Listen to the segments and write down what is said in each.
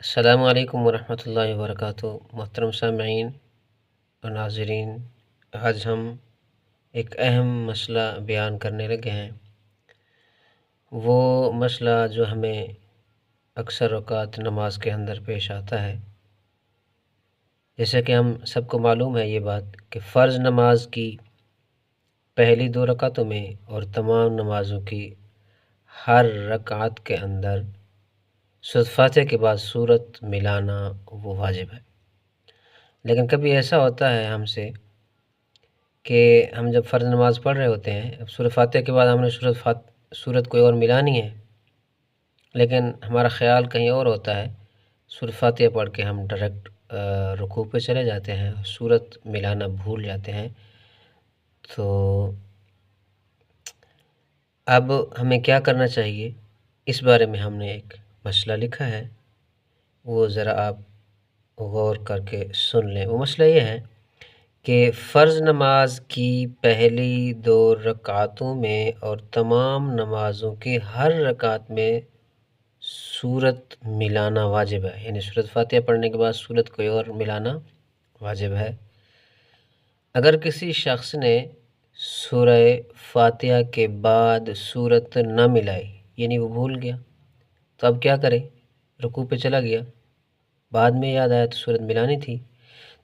السلام علیکم ورحمۃ اللہ وبرکاتہ۔ محترم سامعین اور ناظرین، آج ہم ایک اہم مسئلہ بیان کرنے لگے ہیں۔ وہ مسئلہ جو ہمیں اکثر اوقات نماز کے اندر پیش آتا ہے، جیسا کہ ہم سب کو معلوم ہے یہ بات کہ فرض نماز کی پہلی 2 رکعتوں میں اور تمام نمازوں کی ہر رکعت کے اندر سورۃ فاتحہ کے بعد سورت ملانا وہ واجب ہے۔ لیکن کبھی ایسا ہوتا ہے ہم سے کہ ہم جب فرض نماز پڑھ رہے ہوتے ہیں، اب سورۃ فاتحہ کے بعد ہم نے سورت کوئی اور ملانی ہے، لیکن ہمارا خیال کہیں اور ہوتا ہے، سورۃ فاتحہ پڑھ کے ہم ڈائریکٹ رکوع پہ چلے جاتے ہیں، سورت ملانا بھول جاتے ہیں۔ تو اب ہمیں کیا کرنا چاہیے، اس بارے میں ہم نے ایک مسئلہ لکھا ہے، وہ ذرا آپ غور کر کے سن لیں۔ وہ مسئلہ یہ ہے کہ فرض نماز کی پہلی 2 رکعتوں میں اور تمام نمازوں کی ہر رکعت میں سورت ملانا واجب ہے، یعنی سورۃ فاتحہ پڑھنے کے بعد سورت کوئی اور ملانا واجب ہے۔ اگر کسی شخص نے سورہ فاتحہ کے بعد سورت نہ ملائی، یعنی وہ بھول گیا، تو اب کیا کرے؟ رکوع پہ چلا گیا، بعد میں یاد آیا تو سورت ملانی تھی،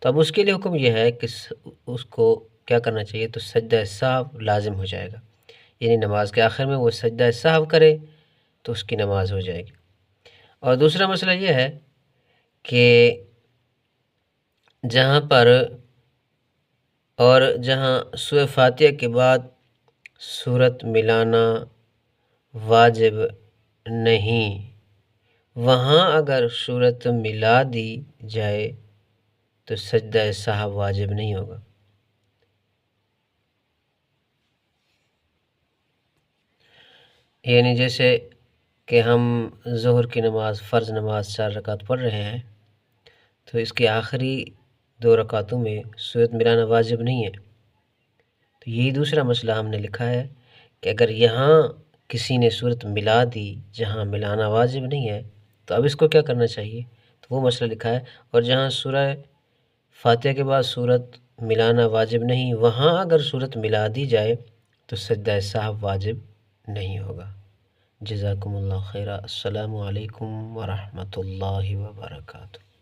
تو اب اس کے لیے حکم یہ ہے کہ اس کو کیا کرنا چاہیے، تو سجدہ سہو لازم ہو جائے گا، یعنی نماز کے آخر میں وہ سجدہ سہو کرے تو اس کی نماز ہو جائے گی۔ اور دوسرا مسئلہ یہ ہے کہ جہاں سورہ فاتحہ کے بعد سورت ملانا واجب نہیں، وہاں اگر سورت ملا دی جائے تو سجدہ سہو واجب نہیں ہوگا۔ یعنی جیسے کہ ہم ظہر کی نماز، فرض نماز 4 رکعت پڑھ رہے ہیں، تو اس کے آخری 2 رکعتوں میں سورت ملانا واجب نہیں ہے، تو یہی دوسرا مسئلہ ہم نے لکھا ہے کہ اگر یہاں کسی نے سورت ملا دی جہاں ملانا واجب نہیں ہے، تو اب اس کو کیا کرنا چاہیے، تو وہ مسئلہ لکھا ہے۔ اور جہاں سورہ فاتحہ کے بعد سورت ملانا واجب نہیں، وہاں اگر سورت ملا دی جائے تو سجدہ سہو واجب نہیں ہوگا۔ جزاکم اللہ خیرہ۔ السلام علیکم ورحمۃ اللہ وبرکاتہ۔